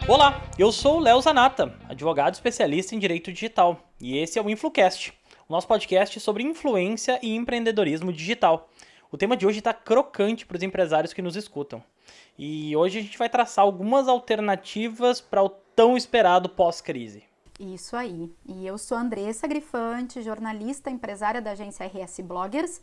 Olá, eu sou o Léo Zanata, advogado especialista em direito digital, e esse é o InfluCast, o nosso podcast sobre influência e empreendedorismo digital. O tema de hoje está crocante para os empresários que nos escutam. E hoje a gente vai traçar algumas alternativas para o tão esperado pós-crise. Isso aí. E eu sou Andressa Grifante, jornalista empresária da agência RS Bloggers.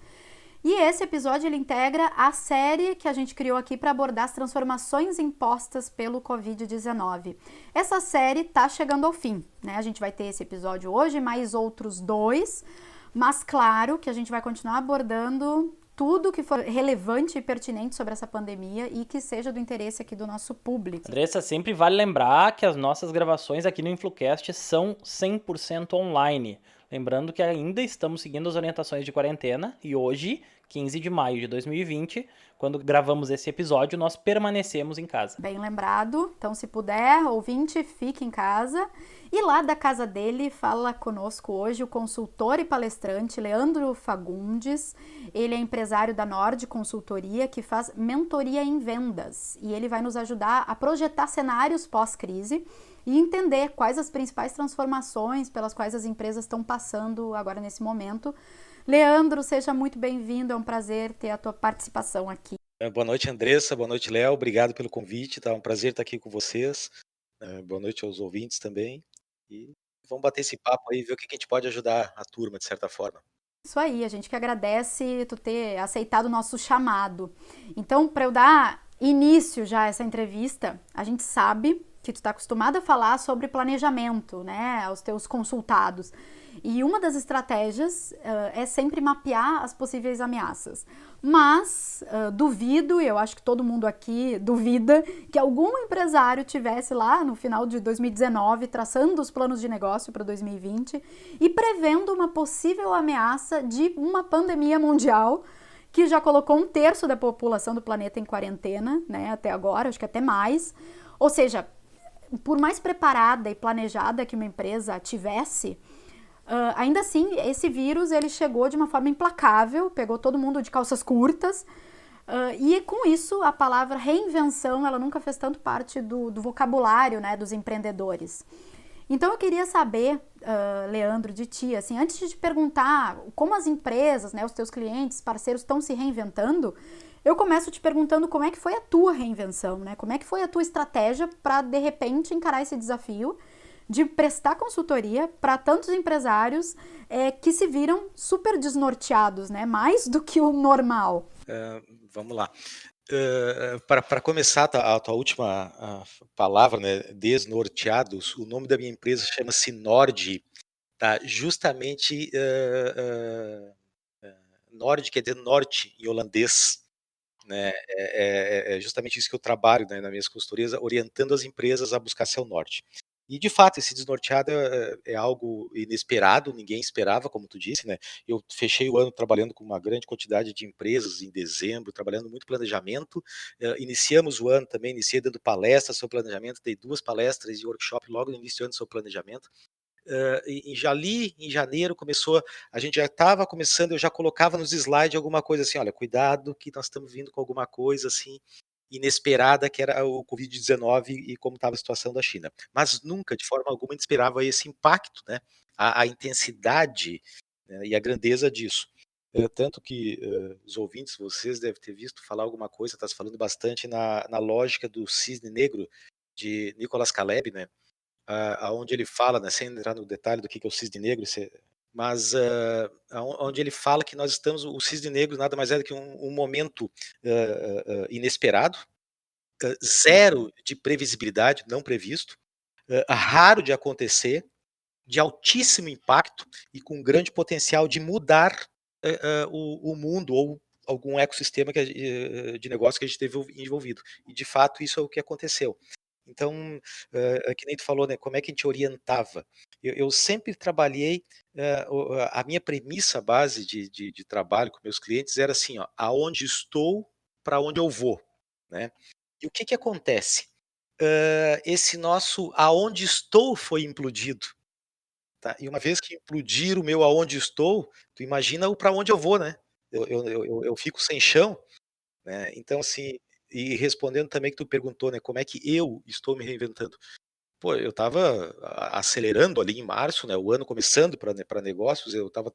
E esse episódio ele integra a série que a gente criou aqui para abordar as transformações impostas pelo Covid-19. Essa série está chegando ao fim, né? A gente vai ter esse episódio hoje, mais outros dois, mas claro que a gente vai continuar abordando tudo que for relevante e pertinente sobre essa pandemia e que seja do interesse aqui do nosso público. Andressa, sempre vale lembrar que as nossas gravações aqui no InfluCast são 100% online. Lembrando que ainda estamos seguindo as orientações de quarentena e hoje, 15 de maio de 2020, quando gravamos esse episódio, nós permanecemos em casa. Bem lembrado. Então, se puder, ouvinte, fique em casa. E lá da casa dele fala conosco hoje o consultor e palestrante Leandro Fagundes. Ele é empresário da Nord Consultoria, que faz mentoria em vendas. E ele vai nos ajudar a projetar cenários pós-crise e entender quais as principais transformações pelas quais as empresas estão passando agora nesse momento. Leandro, seja muito bem-vindo. É um prazer ter a tua participação aqui. Boa noite, Andressa. Boa noite, Léo. Obrigado pelo convite. Tá um prazer estar aqui com vocês. Boa noite aos ouvintes também. E vamos bater esse papo aí, ver o que a gente pode ajudar a turma, de certa forma. Isso aí, a gente que agradece tu ter aceitado o nosso chamado. Então, para eu dar início já a essa entrevista, a gente sabe que tu está acostumada a falar sobre planejamento, né, aos teus consultados. E uma das estratégias é sempre mapear as possíveis ameaças. Mas duvido, e eu acho que todo mundo aqui duvida, que algum empresário tivesse lá no final de 2019 traçando os planos de negócio para 2020 e prevendo uma possível ameaça de uma pandemia mundial que já colocou um terço da população do planeta em quarentena, né, até agora, acho que até mais. Ou seja, por mais preparada e planejada que uma empresa tivesse, ainda assim, esse vírus ele chegou de uma forma implacável, pegou todo mundo de calças curtas, e com isso a palavra reinvenção ela nunca fez tanto parte do vocabulário, né, dos empreendedores. Então eu queria saber, Leandro, de ti, assim, antes de te perguntar como as empresas, né, os teus clientes, parceiros estão se reinventando, eu começo te perguntando como é que foi a tua reinvenção, né? Como é que foi a tua estratégia para de repente encarar esse desafio de prestar consultoria para tantos empresários que se viram super desnorteados, né? Mais do que o normal. Vamos lá. Para começar a tua última palavra, né, desnorteados, o nome da minha empresa chama-se Nord, tá? Justamente Nord quer dizer norte em holandês. Né, é justamente isso que eu trabalho, né, nas minhas consultorias, orientando as empresas a buscar seu norte. E de fato, esse desnorteado é algo inesperado, ninguém esperava, como tu disse, né? Eu fechei o ano trabalhando com uma grande quantidade de empresas em dezembro, trabalhando muito planejamento. Iniciamos o ano também, iniciei dando palestras sobre planejamento, dei 2 palestras e workshop logo no início do ano sobre planejamento. Em janeiro começou, a gente já estava começando, eu já colocava nos slides alguma coisa assim, olha, cuidado que nós estamos vindo com alguma coisa assim inesperada, que era o Covid-19 e como estava a situação da China. Mas nunca, de forma alguma, a gente esperava esse impacto, né? A intensidade, né, e a grandeza disso. Tanto que os ouvintes, vocês devem ter visto falar alguma coisa, está se falando bastante na lógica do cisne negro de Nicolas Taleb, né? Aonde ele fala, né, sem entrar no detalhe do que é o cisne negro, mas onde ele fala que nós estamos, o cisne negro nada mais é do que um momento inesperado, zero de previsibilidade, não previsto, raro de acontecer, de altíssimo impacto e com grande potencial de mudar o mundo ou algum ecossistema de negócio que a gente teve envolvido. E de fato isso é o que aconteceu. Então, que nem tu falou, né, como é que a gente orientava? Eu sempre trabalhei, a minha premissa base de trabalho com meus clientes era assim, ó, aonde estou, para onde eu vou, né? E o que acontece? Esse nosso aonde estou foi implodido, tá? E uma vez que implodir o meu aonde estou, tu imagina o para onde eu vou, né? Eu fico sem chão, né? Então, assim, E respondendo também que tu perguntou, né, como é que eu estou me reinventando. Pô, eu estava acelerando ali em março, né, o ano começando para negócios, eu estava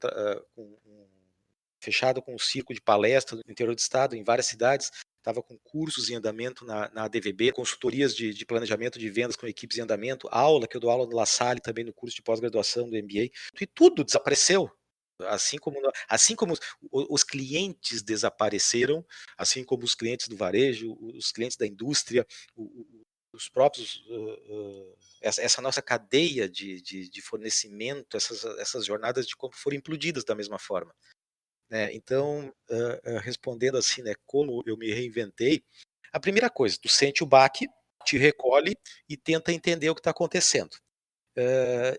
fechado com um ciclo de palestras no interior do estado, em várias cidades, estava com cursos em andamento na ADVB, consultorias de planejamento de vendas com equipes em andamento, aula, que eu dou aula no La Salle também no curso de pós-graduação do MBA, e tudo desapareceu. Assim como os clientes desapareceram, assim como os clientes do varejo, os clientes da indústria, os próprios, essa nossa cadeia de fornecimento, essas jornadas de compra foram implodidas da mesma forma. Né? Então, respondendo assim, né, como eu me reinventei, a primeira coisa, tu sente o baque, te recolhe e tenta entender o que está acontecendo.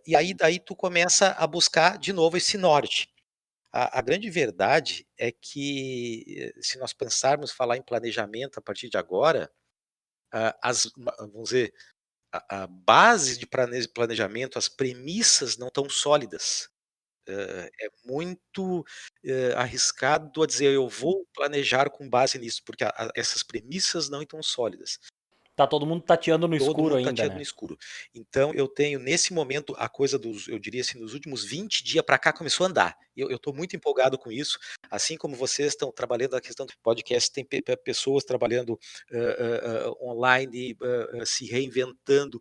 E aí daí tu começa a buscar de novo esse norte. A grande verdade é que, se nós pensarmos falar em planejamento a partir de agora, vamos dizer, a base de planejamento, as premissas não estão sólidas. É muito, arriscado a dizer: "Eu vou planejar com base nisso", porque essas premissas não estão sólidas. Tá todo mundo tateando no Todo escuro mundo ainda, tateando no né? escuro. Então eu tenho nesse momento a coisa eu diria assim, nos últimos 20 dias para cá começou a andar. Eu estou muito empolgado com isso, assim como vocês estão trabalhando a questão do podcast, tem pessoas trabalhando, online, se reinventando,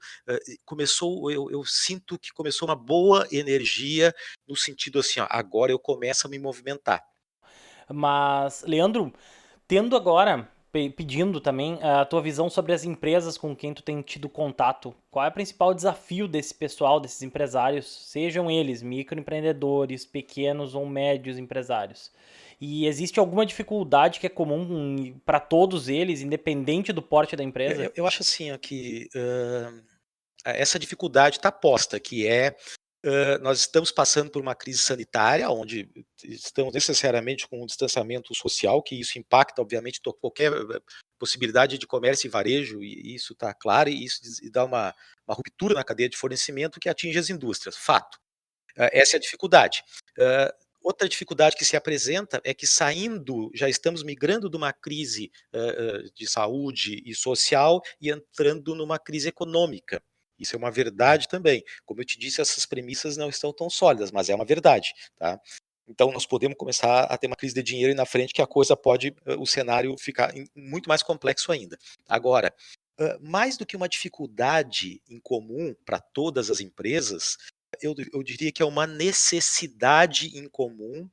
eu sinto que começou uma boa energia, no sentido assim: "Ó, agora eu começo a me movimentar". Mas, Leandro, tendo agora, pedindo também a tua visão sobre as empresas com quem tu tem tido contato, qual é o principal desafio desse pessoal, desses empresários, sejam eles microempreendedores, pequenos ou médios empresários? E existe alguma dificuldade que é comum para todos eles, independente do porte da empresa? Eu acho assim, ó, que, essa dificuldade está posta, que é, nós estamos passando por uma crise sanitária, onde estamos necessariamente com um distanciamento social, que isso impacta, obviamente, qualquer possibilidade de comércio e varejo, e isso está claro, e isso dá uma ruptura na cadeia de fornecimento que atinge as indústrias, fato. Essa é a dificuldade. Outra dificuldade que se apresenta é que já estamos migrando de uma crise de saúde e social e entrando numa crise econômica. Isso é uma verdade também. Como eu te disse, essas premissas não estão tão sólidas, mas é uma verdade. Tá? Então, nós podemos começar a ter uma crise de dinheiro e na frente que a coisa pode, o cenário ficar muito mais complexo ainda. Agora, mais do que uma dificuldade em comum para todas as empresas, eu diria que é uma necessidade em comum,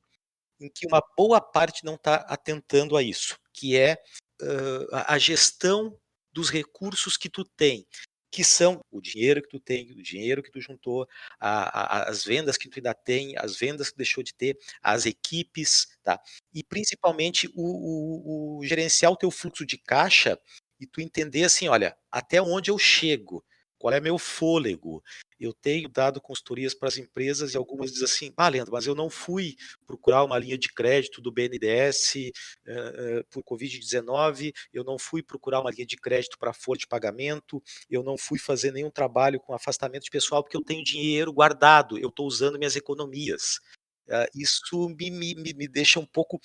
em que uma boa parte não está atentando a isso, que é, a gestão dos recursos que tu tem, que são o dinheiro que tu tem, o dinheiro que tu juntou, as vendas que tu ainda tem, as vendas que deixou de ter, as equipes, tá. E principalmente o gerenciar o teu fluxo de caixa e tu entender assim: "Olha, até onde eu chego? Qual é meu fôlego?". Eu tenho dado consultorias para as empresas e algumas dizem assim: "Ah, Leandro, mas eu não fui procurar uma linha de crédito do BNDES, por Covid-19, eu não fui procurar uma linha de crédito para folha de pagamento, eu não fui fazer nenhum trabalho com afastamento de pessoal, porque eu tenho dinheiro guardado, eu estou usando minhas economias". Isso me deixa um pouco,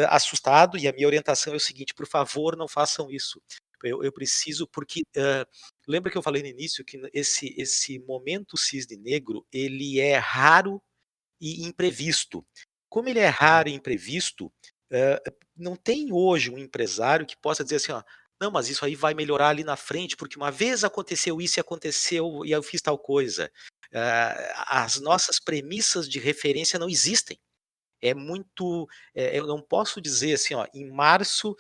assustado, e a minha orientação é o seguinte: por favor, não façam isso. Eu preciso, porque, lembra que eu falei no início que esse momento cisne negro, ele é raro e imprevisto. Como ele é raro e imprevisto, não tem hoje um empresário que possa dizer assim: "Ó, não, mas isso aí vai melhorar ali na frente, porque uma vez aconteceu isso e aconteceu e eu fiz tal coisa". As nossas premissas de referência não existem. É muito, eu não posso dizer assim: "Ó, em março,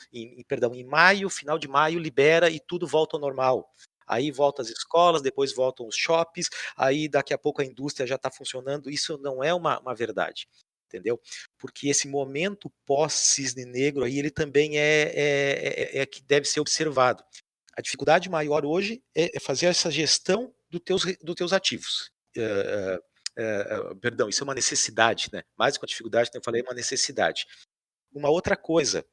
perdão, em maio, final de maio libera e tudo volta ao normal". Aí volta as escolas, depois voltam os shoppings, aí daqui a pouco a indústria já está funcionando, isso não é uma verdade, entendeu? Porque esse momento pós-cisne negro aí, ele também é que deve ser observado. A dificuldade maior hoje é fazer essa gestão dos teus ativos. Perdão, isso é uma necessidade, né? Mais do que uma dificuldade, como eu falei, é uma necessidade. Uma outra coisa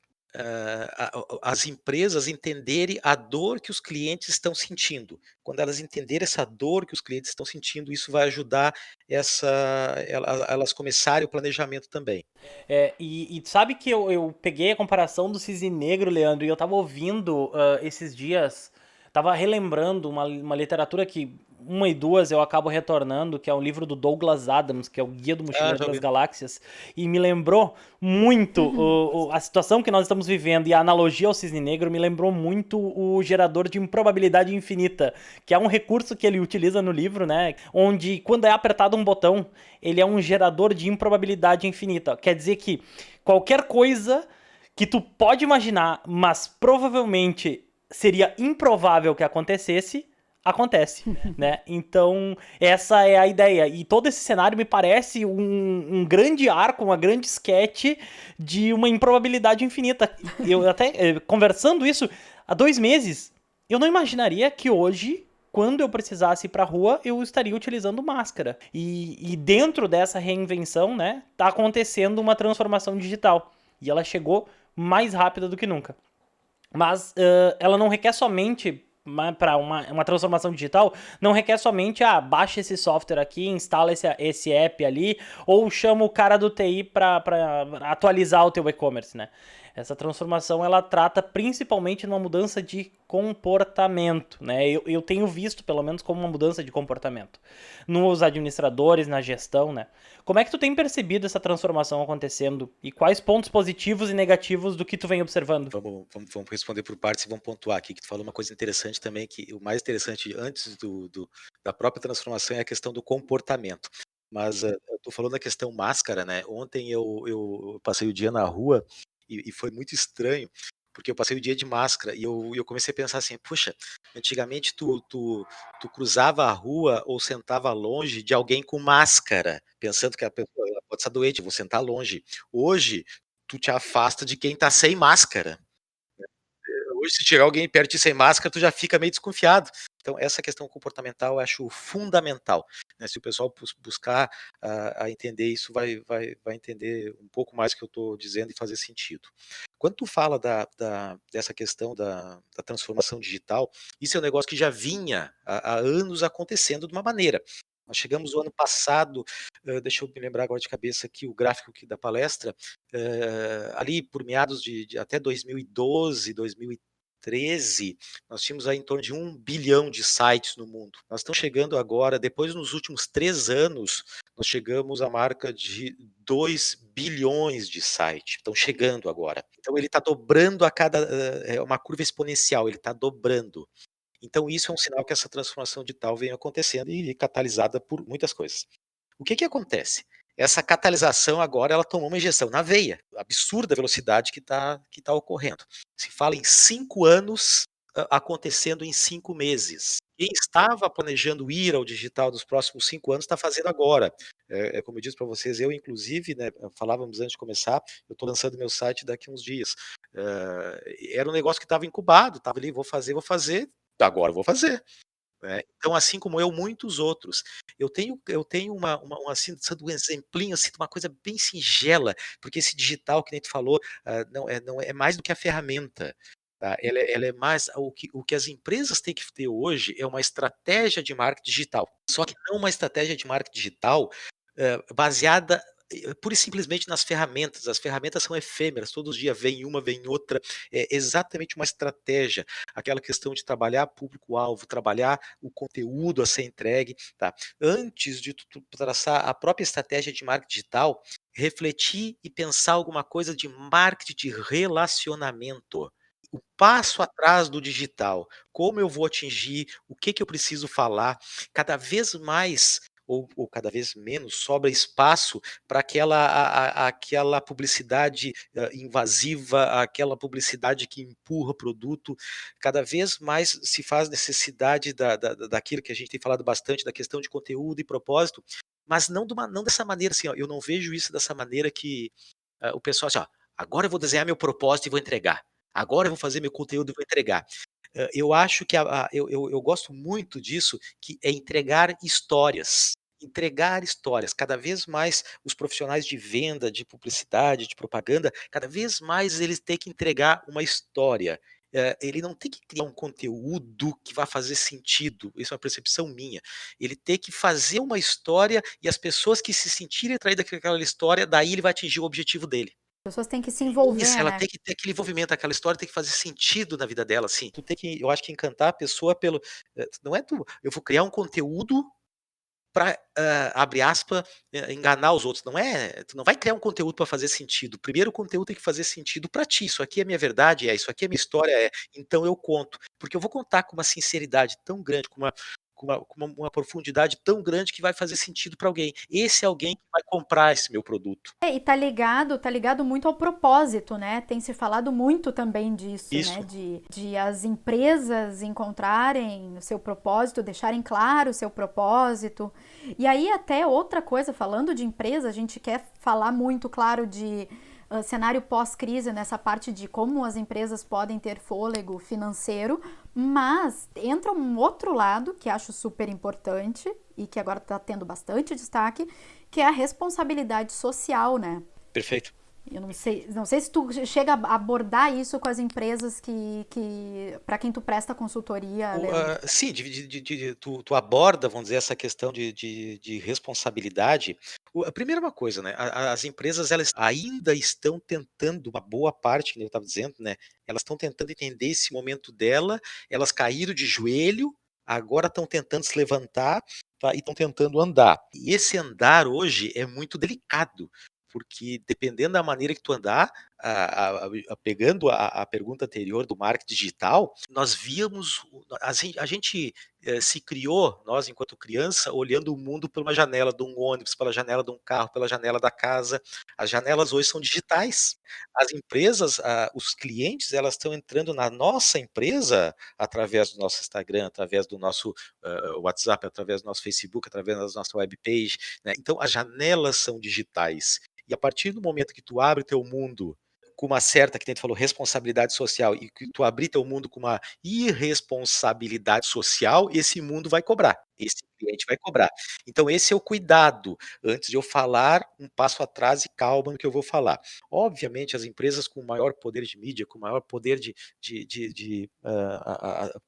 as empresas entenderem a dor que os clientes estão sentindo. Quando elas entenderem essa dor que os clientes estão sentindo, isso vai ajudar elas começarem o planejamento também. E sabe que eu peguei a comparação do cisne negro, Leandro, e eu tava ouvindo esses dias, tava relembrando uma literatura que uma e duas eu acabo retornando, que é um livro do Douglas Adams, que é o Guia do Ah, Mochileiro já das ouvi. Galáxias, e me lembrou muito a situação que nós estamos vivendo e a analogia ao cisne negro me lembrou muito o gerador de improbabilidade infinita, que é um recurso que ele utiliza no livro, né? Onde quando é apertado um botão, ele é um gerador de improbabilidade infinita. Quer dizer que qualquer coisa que tu pode imaginar, mas provavelmente seria improvável que acontecesse, acontece, né? Então, essa é a ideia. E todo esse cenário me parece um grande arco, uma grande sketch de uma improbabilidade infinita. Eu até, conversando isso há 2 meses, eu não imaginaria que hoje, quando eu precisasse ir pra rua, eu estaria utilizando máscara. E dentro dessa reinvenção, né, tá acontecendo uma transformação digital. E ela chegou mais rápida do que nunca. Mas ela não requer somente para uma transformação digital, não requer somente, baixa esse software aqui, instala esse app ali, ou chama o cara do TI para atualizar o teu e-commerce, né? Essa transformação, ela trata principalmente numa mudança de comportamento, né? Eu tenho visto, pelo menos, como uma mudança de comportamento. Nos administradores, na gestão, né? Como é que tu tem percebido essa transformação acontecendo? E quais pontos positivos e negativos do que tu vem observando? Vamos responder por partes e vamos pontuar aqui, que tu falou uma coisa interessante também, que o mais interessante antes da própria transformação é a questão do comportamento. Mas eu tô falando da questão máscara, né? Ontem eu passei o dia na rua e foi muito estranho, porque eu passei o dia de máscara e eu comecei a pensar assim, puxa, antigamente tu cruzava a rua ou sentava longe de alguém com máscara, pensando que a pessoa ela pode estar doente, eu vou sentar longe. Hoje, tu te afasta de quem tá sem máscara. Hoje, se chegar alguém perto de ti sem máscara, tu já fica meio desconfiado. Então, essa questão comportamental eu acho fundamental, né? Se o pessoal buscar a entender isso, vai entender um pouco mais o que eu estou dizendo e fazer sentido. Quando tu fala dessa questão da transformação digital, isso é um negócio que já vinha há anos acontecendo de uma maneira. Nós chegamos o ano passado, deixa eu me lembrar agora de cabeça aqui o gráfico da palestra, ali por meados de até 2012, 2013, nós tínhamos aí em torno de 1 bilhão de sites no mundo. Nós estamos chegando agora, depois nos últimos 3 anos, nós chegamos à marca de 2 bilhões de sites. Estão chegando agora. Então ele está dobrando é uma curva exponencial, ele está dobrando. Então isso é um sinal que essa transformação digital vem acontecendo e catalisada por muitas coisas. O que acontece? Essa catalisação agora ela tomou uma injeção na veia, absurda velocidade que tá ocorrendo. Se fala em 5 anos acontecendo em 5 meses. Quem estava planejando ir ao digital dos próximos 5 anos está fazendo agora. Como eu disse para vocês, eu inclusive, né, falávamos antes de começar, eu estou lançando meu site daqui a uns dias. Era um negócio que estava incubado, estava ali, vou fazer, agora eu vou fazer. Né? Então, assim como eu, muitos outros. Eu tenho assim, sendo um exemplinho, assim, de uma coisa bem singela, porque esse digital, que nem tu falou, não é mais do que a ferramenta. Tá? Ela é mais. O que as empresas têm que ter hoje é uma estratégia de marketing digital. Só que não uma estratégia de marketing digital baseada pura e simplesmente nas ferramentas. As ferramentas são efêmeras, todos os dias vem uma, vem outra. É exatamente uma estratégia, aquela questão de trabalhar público-alvo, trabalhar o conteúdo a ser entregue. Tá? Antes de tu traçar a própria estratégia de marketing digital, refletir e pensar alguma coisa de marketing de relacionamento. O passo atrás do digital, como eu vou atingir, o que eu preciso falar, cada vez mais ou cada vez menos sobra espaço para aquela publicidade invasiva, aquela publicidade que empurra o produto. Cada vez mais se faz necessidade daquilo que a gente tem falado bastante, da questão de conteúdo e propósito, mas não dessa maneira assim, ó, eu não vejo isso dessa maneira que o pessoal assim, ó, agora eu vou desenhar meu propósito e vou entregar. Agora eu vou fazer meu conteúdo e vou entregar. Eu acho que eu gosto muito disso, que é entregar histórias. entregar histórias. Cada vez mais os profissionais de venda, de publicidade, de propaganda, cada vez mais eles têm que entregar uma história. Ele não tem que criar um conteúdo que vá fazer sentido, isso é uma percepção minha. Ele tem que fazer uma história e as pessoas que se sentirem atraídas àquela história, daí ele vai atingir o objetivo dele. As pessoas têm que se Isso, envolver, ela né? tem que ter aquele envolvimento, aquela história tem que fazer sentido na vida dela, assim. Tu tem que, eu acho que encantar a pessoa pelo, não é tu, eu vou criar um conteúdo para, abre aspas, enganar os outros. Não é, tu não vai criar um conteúdo para fazer sentido. Primeiro o conteúdo tem que fazer sentido para ti. Isso aqui é minha verdade, isso aqui é minha história, então eu conto. Porque eu vou contar com uma sinceridade tão grande, com uma profundidade tão grande que vai fazer sentido para alguém. Esse alguém que vai comprar esse meu produto. E tá ligado muito ao propósito, né? Tem se falado muito também disso, né? Isso. De as empresas encontrarem o seu propósito, deixarem claro o seu propósito. E aí, até outra coisa, falando de empresa, a gente quer falar muito, claro, de cenário pós-crise, nessa parte de como as empresas podem ter fôlego financeiro, mas entra um outro lado que acho super importante e que agora está tendo bastante destaque, que é a responsabilidade social, né? Perfeito. Eu não sei se tu chega a abordar isso com as empresas para quem tu presta consultoria, Leandro. Sim, tu aborda, vamos dizer, essa questão de responsabilidade. A primeira uma coisa, né? As empresas elas ainda estão tentando, uma boa parte, que eu estava dizendo, né? Elas estão tentando entender esse momento dela, elas caíram de joelho, agora estão tentando se levantar, tá, e estão tentando andar. E esse andar hoje é muito delicado, porque dependendo da maneira que tu andar, pegando a pergunta anterior do marketing digital, nós víamos, a gente se criou, nós enquanto criança, olhando o mundo por uma janela de um ônibus, pela janela de um carro, pela janela da casa. As janelas hoje são digitais. As empresas, os clientes, elas estão entrando na nossa empresa através do nosso Instagram, através do nosso WhatsApp, através do nosso Facebook, através da nossa webpage, né? Então, as janelas são digitais. E a partir do momento que tu abre teu mundo com uma certa, que a gente falou, responsabilidade social, e que tu abrir teu mundo com uma irresponsabilidade social, esse mundo vai cobrar, esse cliente vai cobrar. Então esse é o cuidado, antes de eu falar, um passo atrás e calma no que eu vou falar. Obviamente as empresas com maior poder de mídia, com maior poder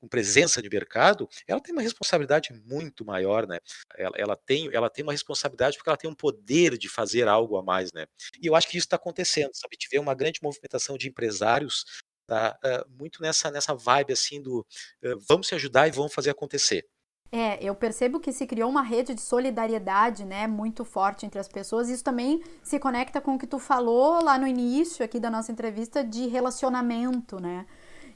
com presença de mercado, ela tem uma responsabilidade muito maior, né? Ela tem uma responsabilidade porque ela tem um poder de fazer algo a mais, né? E eu acho que isso está acontecendo, sabe? A gente vê uma grande movimentação de empresários, tá? Muito nessa vibe assim do vamos se ajudar e vamos fazer acontecer. Eu percebo que se criou uma rede de solidariedade, né, muito forte entre as pessoas. Isso também se conecta com o que tu falou lá no início aqui da nossa entrevista de relacionamento, né?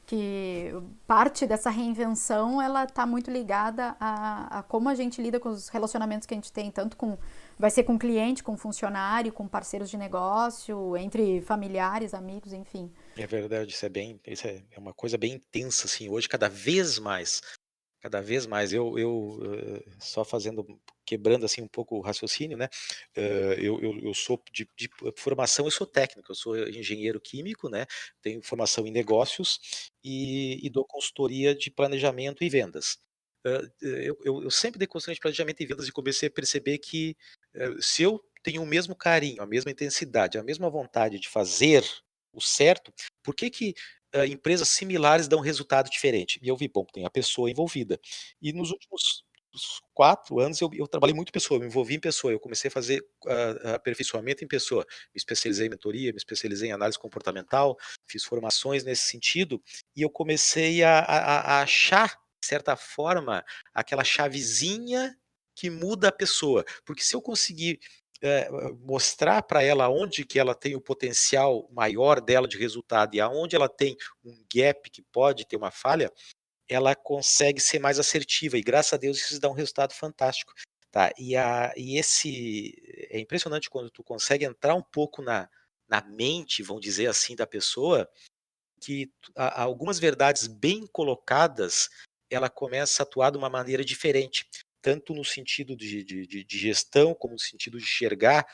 Que parte dessa reinvenção ela está muito ligada a como a gente lida com os relacionamentos que a gente tem, tanto com vai ser com cliente, com funcionário, com parceiros de negócio, entre familiares, amigos, enfim. É verdade, isso é uma coisa bem intensa assim. Hoje cada vez mais, só quebrando assim um pouco o raciocínio, né? Eu sou de formação, eu sou técnico, eu sou engenheiro químico, né? Tenho formação em negócios e dou consultoria de planejamento e vendas. Eu sempre dei consultoria de planejamento e vendas e comecei a perceber que se eu tenho o mesmo carinho, a mesma intensidade, a mesma vontade de fazer o certo, por que que empresas similares dão resultado diferente? E eu vi, bom, tem a pessoa envolvida. E nos últimos uns 4 anos eu trabalhei muito em pessoa, me envolvi em pessoa, eu comecei a fazer aperfeiçoamento em pessoa, me especializei em mentoria, me especializei em análise comportamental, fiz formações nesse sentido, e eu comecei a achar, de certa forma, aquela chavezinha que muda a pessoa. Porque se eu conseguir mostrar para ela onde que ela tem o potencial maior dela de resultado e aonde ela tem um gap que pode ter uma falha, ela consegue ser mais assertiva e graças a Deus isso dá um resultado fantástico, tá? E esse é impressionante quando tu consegue entrar um pouco na mente, vamos dizer assim, da pessoa, que algumas verdades bem colocadas, ela começa a atuar de uma maneira diferente, tanto no sentido de gestão, como no sentido de enxergar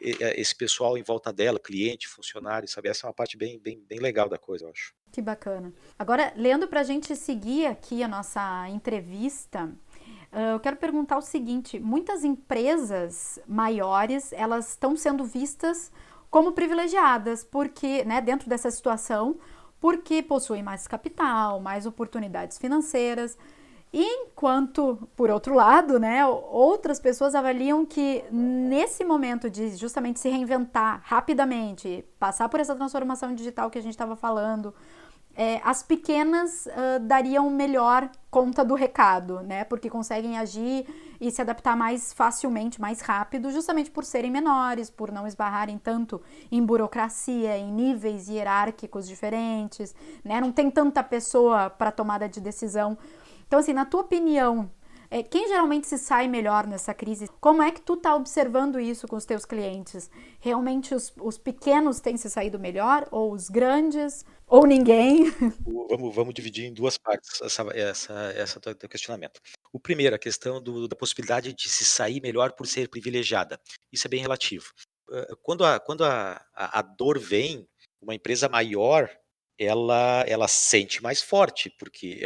esse pessoal em volta dela, cliente, funcionário, sabe? Essa é uma parte bem legal da coisa, eu acho. Que bacana. Agora, Leandro, para a gente seguir aqui a nossa entrevista, Eu quero perguntar o seguinte: muitas empresas maiores, elas estão sendo vistas como privilegiadas, porque, né, dentro dessa situação, porque possuem mais capital, mais oportunidades financeiras. Enquanto, por outro lado, né, outras pessoas avaliam que nesse momento de justamente se reinventar rapidamente, passar por essa transformação digital que a gente estava falando, as pequenas dariam melhor conta do recado, né? Porque conseguem agir e se adaptar mais facilmente, mais rápido, justamente por serem menores, por não esbarrarem tanto em burocracia, em níveis hierárquicos diferentes, né? Não tem tanta pessoa para tomada de decisão. Então, assim, na tua opinião, quem geralmente se sai melhor nessa crise? Como é que tu tá observando isso com os teus clientes? Realmente os pequenos têm se saído melhor? Ou os grandes? Ou ninguém? Vamos dividir em duas partes essa teu questionamento. O primeiro, a questão da possibilidade de se sair melhor por ser privilegiada. Isso é bem relativo. Quando a dor vem, uma empresa maior, ela sente mais forte, porque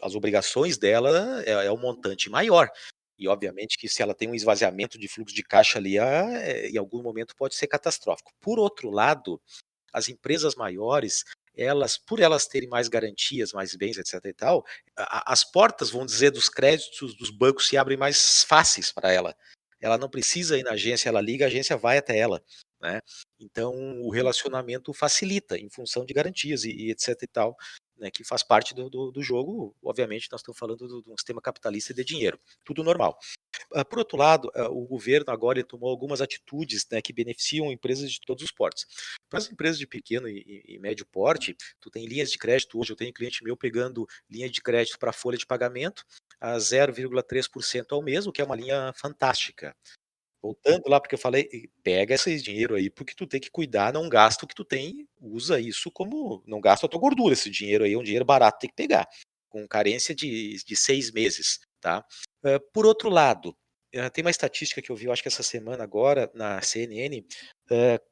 as obrigações dela é um montante maior. E obviamente que se ela tem um esvaziamento de fluxo de caixa ali, em algum momento pode ser catastrófico. Por outro lado, as empresas maiores, por elas terem mais garantias, mais bens, etc e tal, as portas, vamos dizer, dos créditos dos bancos se abrem mais fáceis para ela. Ela não precisa ir na agência, ela liga, a agência vai até ela, né? Então, o relacionamento facilita em função de garantias e etc e tal, né, que faz parte do jogo. Obviamente, nós estamos falando de um sistema capitalista de dinheiro, tudo normal. Por outro lado, o governo agora ele tomou algumas atitudes, né, que beneficiam empresas de todos os portes. Para as empresas de pequeno e médio porte, tu tem linhas de crédito. Hoje eu tenho cliente meu pegando linha de crédito para folha de pagamento a 0,3% ao mês, o que é uma linha fantástica. Voltando lá, porque eu falei, pega esse dinheiro aí, porque tu tem que cuidar, não gasta o que tu tem, usa isso como, não gasta a tua gordura, esse dinheiro aí é um dinheiro barato, tem que pegar, com carência de 6 meses, tá? Por outro lado, tem uma estatística que eu vi, eu acho que essa semana agora, na CNN,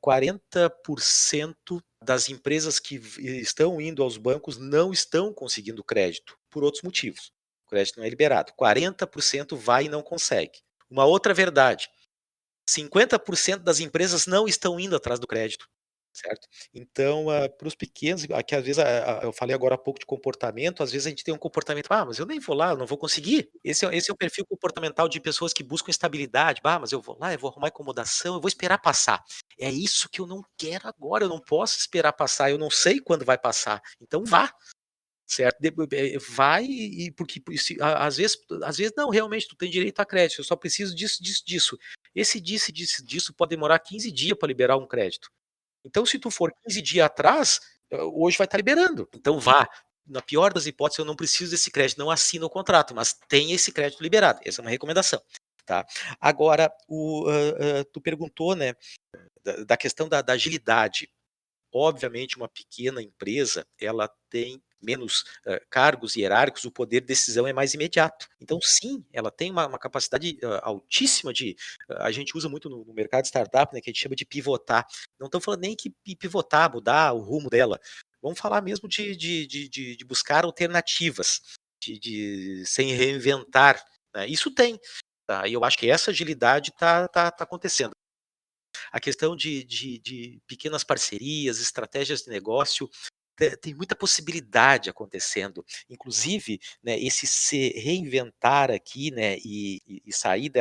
40% das empresas que estão indo aos bancos não estão conseguindo crédito, por outros motivos. O crédito não é liberado. 40% vai e não consegue. Uma outra verdade, 50% das empresas não estão indo atrás do crédito, certo? Então, para os pequenos, aqui às vezes eu falei agora há pouco de comportamento, às vezes a gente tem um comportamento, mas eu nem vou lá, eu não vou conseguir. Esse é o perfil comportamental de pessoas que buscam estabilidade. Mas eu vou lá, eu vou arrumar acomodação, eu vou esperar passar. É isso que eu não quero agora, eu não posso esperar passar, eu não sei quando vai passar. Então vá, certo? Vai porque às vezes não, realmente tu tem direito a crédito, eu só preciso disso, disso, disso. Esse disso pode demorar 15 dias para liberar um crédito. Então, se tu for 15 dias atrás, hoje vai estar liberando. Então vá. Na pior das hipóteses, eu não preciso desse crédito, não assina o contrato, mas tem esse crédito liberado. Essa é uma recomendação. Tá? Agora, tu perguntou, né, da questão da agilidade. Obviamente, uma pequena empresa, ela tem menos cargos hierárquicos, o poder de decisão é mais imediato. Então, sim, ela tem uma capacidade altíssima a gente usa muito no mercado de startup, né, que a gente chama de pivotar. Não estou falando nem que pivotar, mudar o rumo dela. Vamos falar mesmo de buscar alternativas, de se reinventar, né? Isso tem. Tá? E eu acho que essa agilidade está acontecendo. A questão de pequenas parcerias, estratégias de negócio, tem muita possibilidade acontecendo. Inclusive, né, esse se reinventar aqui, né, e sair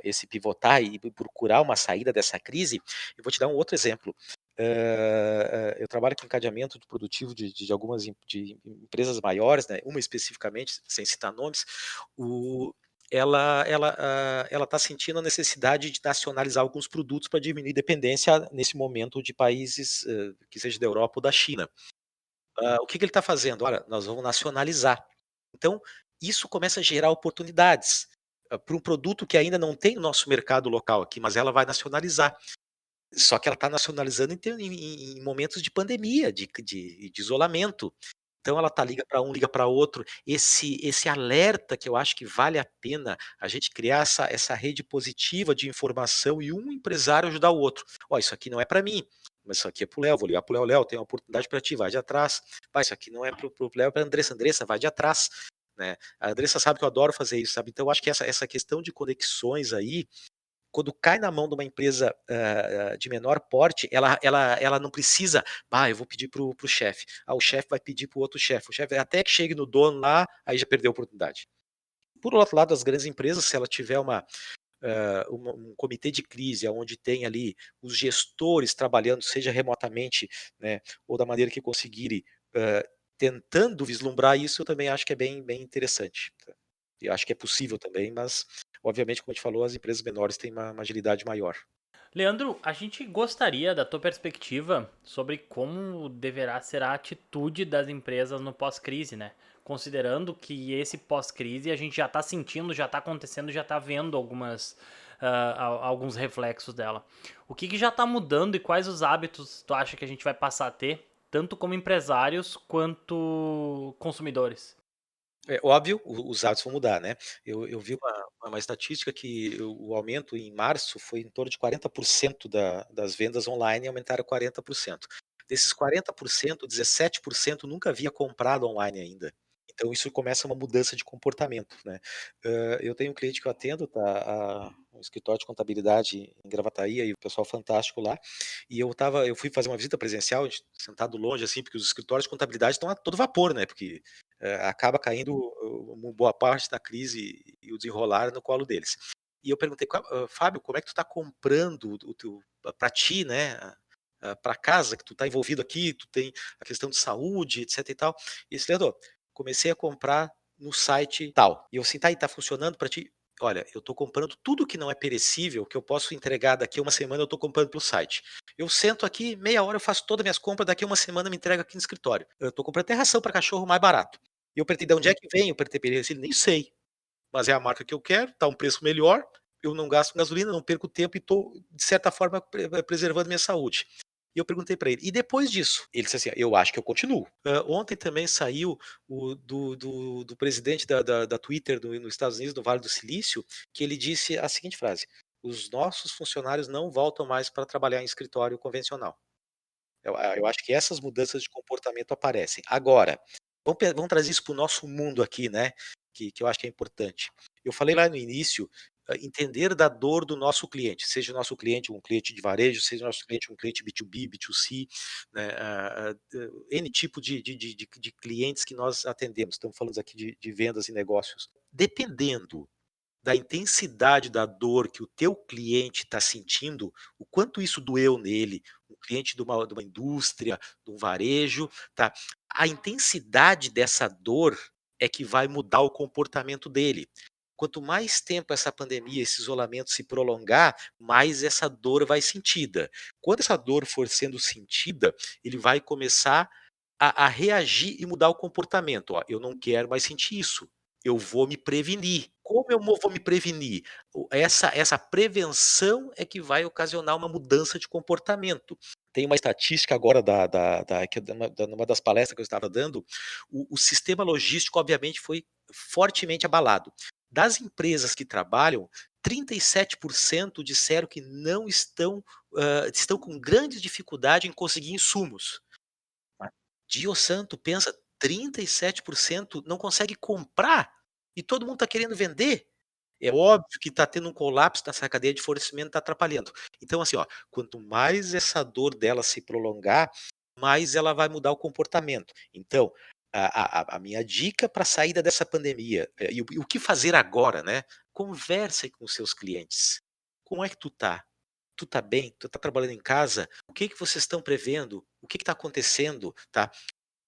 esse pivotar e procurar uma saída dessa crise. Eu vou te dar um outro exemplo. Eu trabalho com encadeamento produtivo de algumas de empresas maiores, né, uma especificamente, sem citar nomes. Ela está sentindo a necessidade de nacionalizar alguns produtos para diminuir dependência nesse momento de países que seja da Europa ou da China. O que ele está fazendo? Olha, nós vamos nacionalizar. Então, isso começa a gerar oportunidades para um produto que ainda não tem no nosso mercado local aqui, mas ela vai nacionalizar. Só que ela está nacionalizando em momentos de pandemia, de isolamento. Então ela liga para um, liga para outro. Esse alerta que eu acho que vale a pena a gente criar essa rede positiva de informação e um empresário ajudar o outro. Isso aqui não é para mim, mas isso aqui é para o Léo, vou ligar para o Léo, tem uma oportunidade para ti, vai de atrás. Isso aqui não é para o Léo, é para a Andressa, vai de atrás. né? A Andressa sabe que eu adoro fazer isso, sabe? Então eu acho que essa questão de conexões aí, quando cai na mão de uma empresa de menor porte, ela não precisa, eu vou pedir pro chefe. O chefe vai pedir pro outro chefe. O chefe, até que chegue no dono lá, aí já perdeu a oportunidade. Por outro lado, as grandes empresas, se ela tiver um comitê de crise, onde tem ali os gestores trabalhando, seja remotamente, né, ou da maneira que conseguirem, tentando vislumbrar isso, eu também acho que é bem, bem interessante. Tá? Eu acho que é possível também, mas, obviamente, como a gente falou, as empresas menores têm uma agilidade maior. Leandro, a gente gostaria da tua perspectiva sobre como deverá ser a atitude das empresas no pós-crise, né? Considerando que esse pós-crise a gente já está sentindo, já está acontecendo, já está vendo alguns reflexos dela. O que já está mudando e quais os hábitos tu acha que a gente vai passar a ter, tanto como empresários quanto consumidores? É óbvio, os hábitos vão mudar, né? Eu vi uma estatística que o aumento em março foi em torno de 40% das vendas online aumentaram 40%. Desses 40%, 17% nunca havia comprado online ainda. Então isso começa uma mudança de comportamento, né? Eu tenho um cliente que eu atendo, tá, um escritório de contabilidade em Gravataí, e o pessoal fantástico lá, e eu fui fazer uma visita presencial, sentado longe assim, porque os escritórios de contabilidade estão a todo vapor, né? Porque acaba caindo uma boa parte da crise e o desenrolar no colo deles. E eu perguntei, Fábio, como é que tu está comprando para ti, né? Para casa, que tu está envolvido aqui, tu tem a questão de saúde, etc e tal. E esse Leandro, comecei a comprar no site tal. E eu assim, tá, e tá funcionando para ti? Olha, eu estou comprando tudo que não é perecível, que eu posso entregar daqui a uma semana, eu estou comprando pelo site. Eu sento aqui, meia hora eu faço todas as minhas compras, daqui a uma semana me entrega aqui no escritório. Eu estou comprando até ração para cachorro mais barato. E eu perguntei de onde é que vem, eu perguntei ele, nem sei, mas é a marca que eu quero, tá um preço melhor, eu não gasto gasolina, não perco tempo e estou, de certa forma, preservando minha saúde. E eu perguntei para ele, e depois disso? Ele disse assim, eu acho que eu continuo. Ontem também saiu do presidente da Twitter nos Estados Unidos, do Vale do Silício, que ele disse a seguinte frase, os nossos funcionários não voltam mais para trabalhar em escritório convencional. Eu acho que essas mudanças de comportamento aparecem. Agora, vamos trazer isso para o nosso mundo aqui, né? Que eu acho que é importante. Eu falei lá no início, entender da dor do nosso cliente, seja o nosso cliente um cliente de varejo, seja o nosso cliente um cliente B2B, B2C, né? N tipo de clientes que nós atendemos. Estamos falando aqui de vendas e negócios. Dependendo da intensidade da dor que o teu cliente está sentindo, o quanto isso doeu nele, um cliente de uma indústria, de um varejo, tá? A intensidade dessa dor é que vai mudar o comportamento dele. Quanto mais tempo essa pandemia, esse isolamento se prolongar, mais essa dor vai sentida. Quando essa dor for sendo sentida, ele vai começar a reagir e mudar o comportamento. Ó, eu não quero mais sentir isso. Eu vou me prevenir. Como eu vou me prevenir? Essa prevenção é que vai ocasionar uma mudança de comportamento. Tem uma estatística agora numa das palestras que eu estava dando, o sistema logístico, obviamente, foi fortemente abalado. Das empresas que trabalham, 37% disseram que não estão com grande dificuldade em conseguir insumos. Dio santo, pensa, 37% não consegue comprar e todo mundo está querendo vender. É óbvio que está tendo um colapso nessa cadeia de fornecimento, está atrapalhando. Então, assim, ó, quanto mais essa dor dela se prolongar, mais ela vai mudar o comportamento. Então, a minha dica para a saída dessa pandemia, e o que fazer agora, né? Converse com os seus clientes. Como é que tu tá? Tu tá bem? Tu tá trabalhando em casa? O que que vocês estão prevendo? O que está acontecendo? Tá?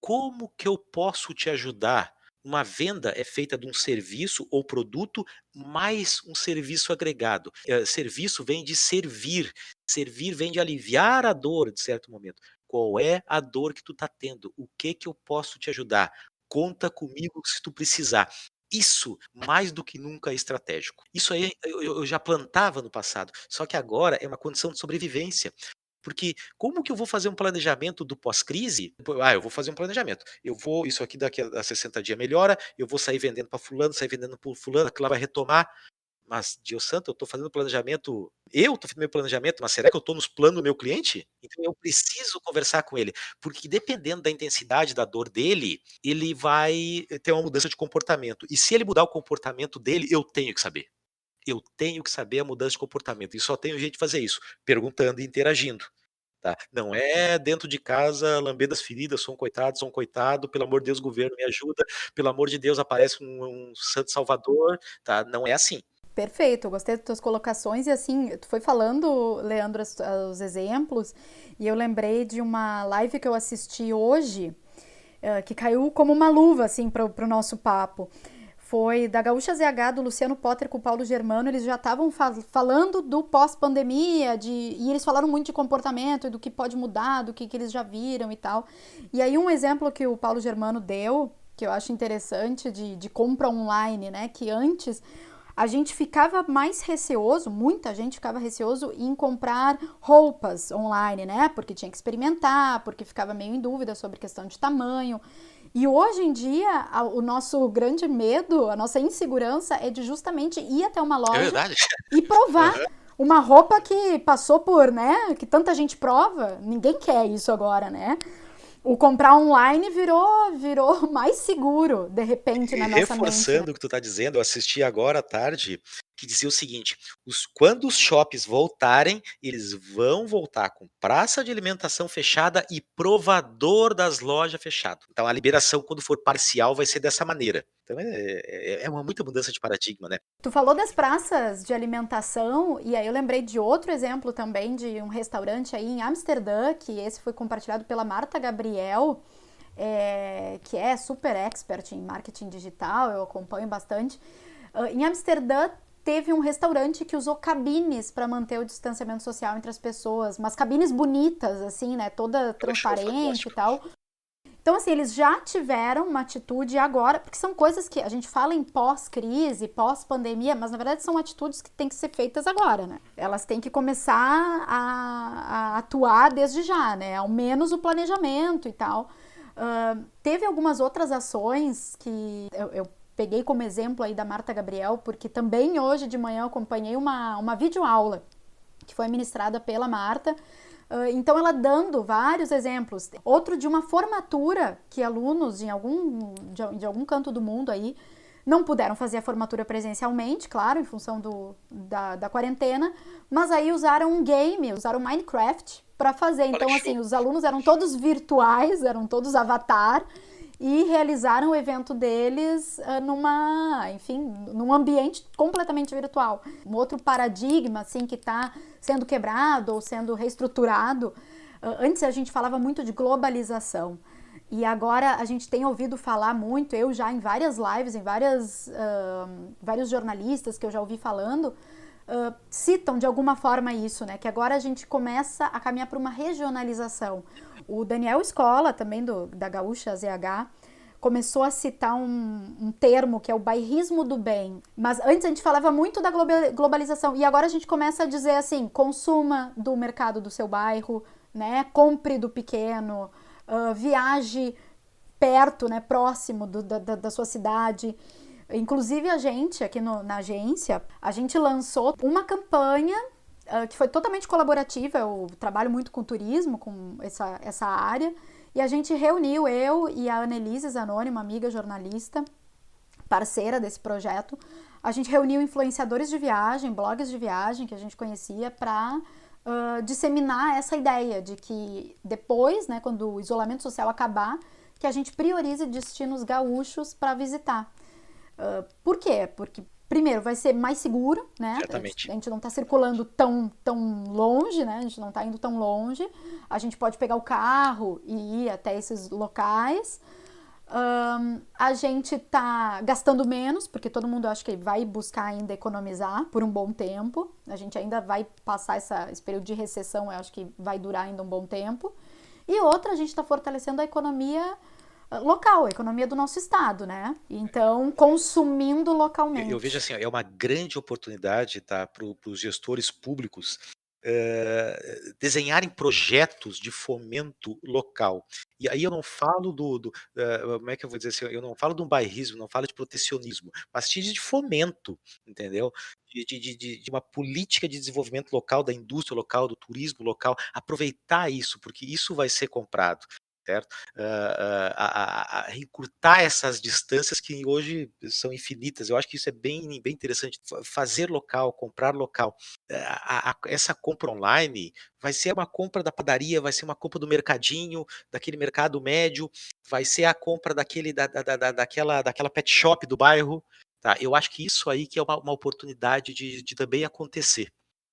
Como que eu posso te ajudar? Uma venda é feita de um serviço ou produto mais um serviço agregado. Serviço vem de servir. Servir vem de aliviar a dor de certo momento. Qual é a dor que tu está tendo? O que que eu posso te ajudar? Conta comigo se tu precisar. Isso, mais do que nunca, é estratégico. Isso aí eu já plantava no passado, só que agora é uma condição de sobrevivência. Porque como que eu vou fazer um planejamento do pós-crise? Eu vou fazer um planejamento. Isso aqui daqui a 60 dias melhora, eu vou sair vendendo para fulano, sair vendendo para fulano, aquilo lá vai retomar. Mas, Deus santo, eu estou fazendo planejamento, eu estou fazendo meu planejamento, mas será que eu estou nos planos do meu cliente? Então eu preciso conversar com ele, porque dependendo da intensidade da dor dele, ele vai ter uma mudança de comportamento. E se ele mudar o comportamento dele, eu tenho que saber. Eu tenho que saber a mudança de comportamento. E só tenho jeito de fazer isso, perguntando e interagindo. Tá? Não é dentro de casa, lambendo as feridas, sou um coitado, pelo amor de Deus, governo, me ajuda, pelo amor de Deus, aparece um santo salvador, tá? Não é assim. Perfeito, eu gostei das tuas colocações e assim, tu foi falando, Leandro, os exemplos e eu lembrei de uma live que eu assisti hoje, que caiu como uma luva, assim, pro nosso papo. Foi da Gaúcha ZH, do Luciano Potter com o Paulo Germano, eles já estavam falando do pós-pandemia, e eles falaram muito de comportamento e do que pode mudar, do que eles já viram e tal. E aí um exemplo que o Paulo Germano deu, que eu acho interessante, de compra online, né, que antes a gente ficava mais receoso, muita gente ficava receoso em comprar roupas online, né? Porque tinha que experimentar, porque ficava meio em dúvida sobre questão de tamanho. E hoje em dia, o nosso grande medo, a nossa insegurança é de justamente ir até uma É loja verdade. e provar Aham. uma roupa que passou por, né? Que tanta gente prova. Ninguém quer isso agora, né? O comprar online virou mais seguro, de repente, E na nossa mente, né? reforçando o que tu está dizendo, eu assisti agora à tarde, que dizia o seguinte: quando os shoppings voltarem, eles vão voltar com praça de alimentação fechada e provador das lojas fechado. Então a liberação, quando for parcial, vai ser dessa maneira. Então é uma muita mudança de paradigma, né? Tu falou das praças de alimentação, e aí eu lembrei de outro exemplo também, de um restaurante aí em Amsterdã, que esse foi compartilhado pela Marta Gabriel, que é super expert em marketing digital, eu acompanho bastante. Em Amsterdã teve um restaurante que usou cabines para manter o distanciamento social entre as pessoas, mas cabines bonitas, assim, né, toda Eu acho transparente e fantástico. tal. Então, assim, eles já tiveram uma atitude agora, porque são coisas que a gente fala em pós-crise, pós-pandemia, mas na verdade são atitudes que têm que ser feitas agora, né? Elas têm que começar a atuar desde já, né? Ao menos o planejamento e tal. Teve algumas outras ações que eu peguei como exemplo aí da Marta Gabriel, porque também hoje de manhã eu acompanhei uma videoaula que foi ministrada pela Marta. Então ela dando vários exemplos. Outro de uma formatura que alunos de algum canto do mundo aí não puderam fazer a formatura presencialmente, claro, em função da quarentena, mas aí usaram um game, usaram Minecraft para fazer. Olha Então, que assim, show. os alunos eram todos virtuais, eram todos avatar, e realizaram o evento deles num ambiente completamente virtual. Um outro paradigma, assim, que está sendo quebrado ou sendo reestruturado. Antes a gente falava muito de globalização. E agora a gente tem ouvido falar muito, eu já em várias lives, em vários jornalistas que eu já ouvi falando, citam de alguma forma isso, né? Que agora a gente começa a caminhar para uma regionalização. O Daniel Escola, também da Gaúcha ZH, começou a citar um termo que é o bairrismo do bem. Mas antes a gente falava muito da globalização e agora a gente começa a dizer assim, consuma do mercado do seu bairro, né? Compre do pequeno, viaje perto, né? Próximo da sua cidade. Inclusive a gente aqui na agência, a gente lançou uma campanha que foi totalmente colaborativa, eu trabalho muito com turismo, com essa área, e a gente reuniu, eu e a Annelise Zanoni, uma amiga jornalista, parceira desse projeto, a gente reuniu influenciadores de viagem, blogs de viagem que a gente conhecia para disseminar essa ideia de que depois, né, quando o isolamento social acabar, que a gente priorize destinos gaúchos para visitar. Por quê? Porque, primeiro, vai ser mais seguro, né? Certamente. A gente não está circulando tão longe, né? A gente não está indo tão longe. A gente pode pegar o carro e ir até esses locais. A gente tá gastando menos, porque todo mundo acha que vai buscar ainda economizar por um bom tempo. A gente ainda vai passar esse período de recessão, eu acho que vai durar ainda um bom tempo. E outra, a gente está fortalecendo a economia local, a economia do nosso estado, né? Então, consumindo localmente. Eu vejo assim, ó, é uma grande oportunidade, tá, para os gestores públicos desenharem projetos de fomento local. E aí eu não falo como é que eu vou dizer assim, eu não falo de um bairrismo, não falo de protecionismo, mas sim de fomento, entendeu? De uma política de desenvolvimento local, da indústria local, do turismo local, aproveitar isso, porque isso vai ser comprado, certo? A encurtar essas distâncias que hoje são infinitas. Eu acho que isso é bem interessante. Fazer local, comprar local. Essa compra online vai ser uma compra da padaria, vai ser uma compra do mercadinho, daquele mercado médio, vai ser a compra daquela pet shop do bairro. Tá? Eu acho que isso aí que é uma oportunidade de também acontecer.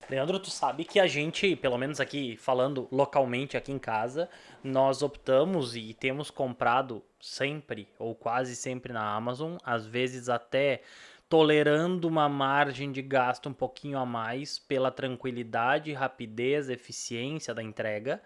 Leandro, tu sabe que a gente, pelo menos aqui falando localmente aqui em casa, nós optamos e temos comprado sempre ou quase sempre na Amazon, às vezes até tolerando uma margem de gasto um pouquinho a mais pela tranquilidade, rapidez, eficiência da entrega.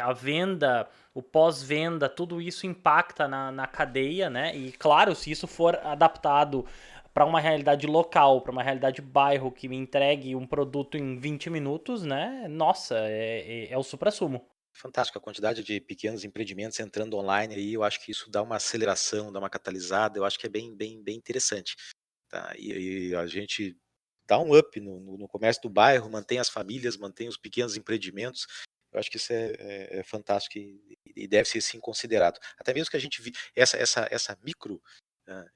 A venda, o pós-venda, tudo isso impacta na cadeia, né? E claro, se isso for adaptado para uma realidade local, para uma realidade bairro que me entregue um produto em 20 minutos, né? Nossa, é o suprassumo. Fantástico, a quantidade de pequenos empreendimentos entrando online aí, eu acho que isso dá uma aceleração, dá uma catalisada, eu acho que é bem interessante. Tá? E a gente dá um up no comércio do bairro, mantém as famílias, mantém os pequenos empreendimentos. Eu acho que isso é fantástico e deve ser sim considerado. Até mesmo que a gente essa micro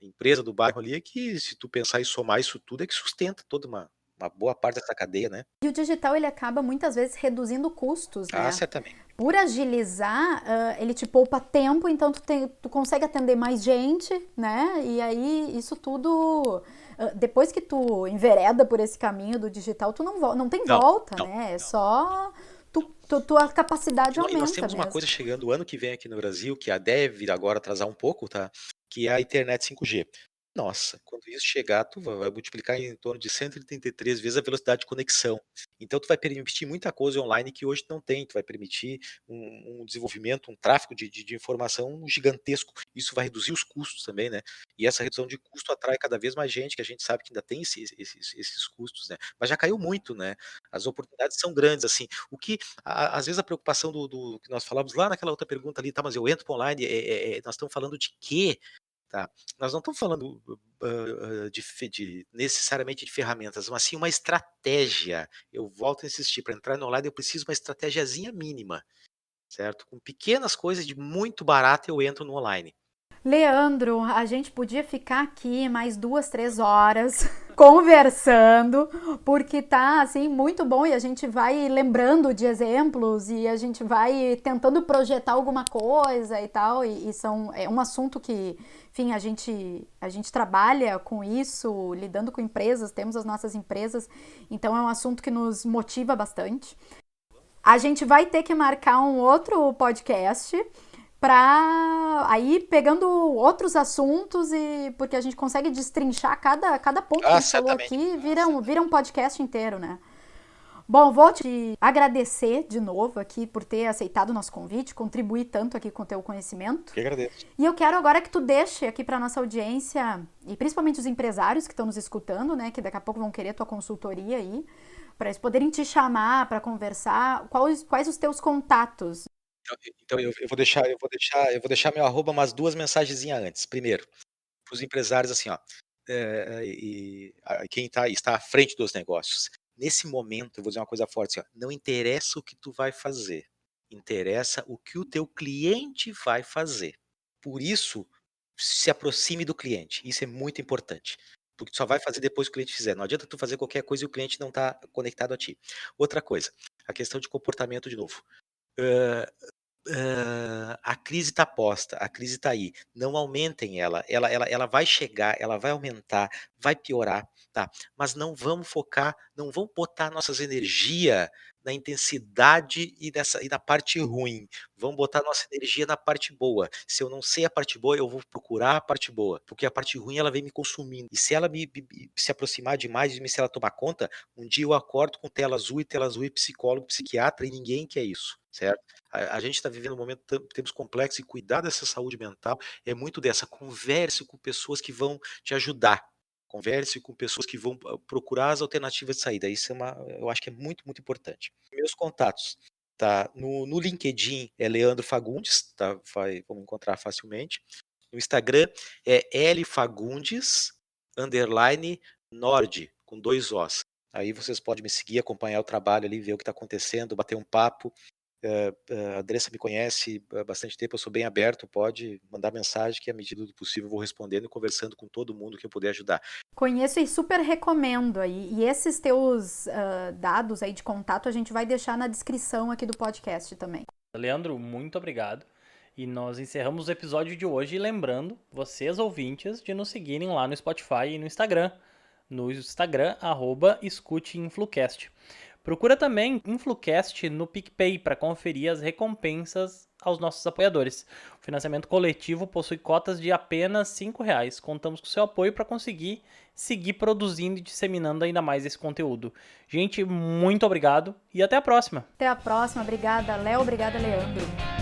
empresa do bairro ali, é que se tu pensar e somar isso tudo, é que sustenta toda uma boa parte dessa cadeia, né? E o digital ele acaba muitas vezes reduzindo custos, Ah, né? certamente. Por agilizar, ele te poupa tempo, então tu consegue atender mais gente, né? E aí isso tudo, depois que tu envereda por esse caminho do digital, tu não tem Não, volta, não. né? É só tua capacidade E nós aumenta temos uma mesmo. coisa chegando o ano que vem aqui no Brasil, que deve agora atrasar um pouco, tá? Que é a internet 5G. Nossa, quando isso chegar, tu vai multiplicar em torno de 133 vezes a velocidade de conexão. Então, tu vai permitir muita coisa online que hoje não tem. Tu vai permitir um desenvolvimento, um tráfego de informação gigantesco. Isso vai reduzir os custos também, né? E essa redução de custo atrai cada vez mais gente, que a gente sabe que ainda tem esses custos, né? Mas já caiu muito, né? As oportunidades são grandes, assim. O que às vezes a preocupação do que nós falamos lá naquela outra pergunta ali, tá, mas eu entro para online, nós estamos falando de quê? Tá? Nós não estamos falando necessariamente de ferramentas, mas sim uma estratégia. Eu volto a insistir, para entrar no online eu preciso de uma estratégiazinha mínima, certo? Com pequenas coisas de muito barato eu entro no online. Leandro, a gente podia ficar aqui mais 2, 3 horas conversando, porque tá assim muito bom e a gente vai lembrando de exemplos e a gente vai tentando projetar alguma coisa e tal. É um assunto que, enfim, a gente trabalha com isso, lidando com empresas, temos as nossas empresas, então é um assunto que nos motiva bastante. A gente vai ter que marcar um outro podcast para aí pegando outros assuntos e porque a gente consegue destrinchar cada ponto que a Ah, gente falou certamente. aqui, vira um podcast inteiro, né? Bom, vou te agradecer de novo aqui por ter aceitado o nosso convite, contribuir tanto aqui com o teu conhecimento. Eu que agradeço. E eu quero agora que tu deixe aqui para nossa audiência, e principalmente os empresários que estão nos escutando, né, que daqui a pouco vão querer tua consultoria aí, para eles poderem te chamar para conversar, quais os teus contatos. Então eu vou deixar meu arroba umas 2 mensagenzinhas antes. Primeiro, para os empresários assim, ó, quem está à frente dos negócios. Nesse momento, eu vou dizer uma coisa forte assim, ó, não interessa o que tu vai fazer, interessa o que o teu cliente vai fazer. Por isso, se aproxime do cliente, isso é muito importante, porque tu só vai fazer depois que o cliente fizer, não adianta tu fazer qualquer coisa e o cliente não está conectado a ti. Outra coisa, a questão de comportamento de novo. Hã a crise está posta, a crise está aí. Não aumentem ela vai chegar, ela vai aumentar, vai piorar, tá? Mas não vamos focar, não vamos botar nossas energia na intensidade e na parte ruim. Vamos botar nossa energia na parte boa. Se eu não sei a parte boa, eu vou procurar a parte boa, porque a parte ruim ela vem me consumindo. E se ela se aproximar demais de mim, se ela tomar conta, um dia eu acordo com tela azul e psicólogo, psiquiatra e ninguém quer isso, certo? A gente está vivendo um momento tempos complexos e cuidar dessa saúde mental é muito dessa. Converse com pessoas que vão te ajudar. Converse com pessoas que vão procurar as alternativas de saída. Isso eu acho que é muito, muito importante. Meus contatos, tá? No LinkedIn é Leandro Fagundes, tá? Vamos encontrar facilmente. No Instagram é lfagundes_nord, com 2 Os. Aí vocês podem me seguir, acompanhar o trabalho ali, ver o que está acontecendo, bater um papo. A Andressa me conhece há bastante tempo, eu sou bem aberto, pode mandar mensagem que à medida do possível eu vou respondendo e conversando com todo mundo que eu puder ajudar. Conheço e super recomendo aí. E esses teus dados aí de contato a gente vai deixar na descrição aqui do podcast também. Leandro, muito obrigado. E nós encerramos o episódio de hoje lembrando vocês, ouvintes, de nos seguirem lá no Spotify e no Instagram. No Instagram, @escuteinflucast. Procura também Influcast no PicPay para conferir as recompensas aos nossos apoiadores. O financiamento coletivo possui cotas de apenas R$5. Contamos com seu apoio para conseguir seguir produzindo e disseminando ainda mais esse conteúdo. Gente, muito obrigado e até a próxima. Até a próxima. Obrigada, Léo. Obrigada, Leandro.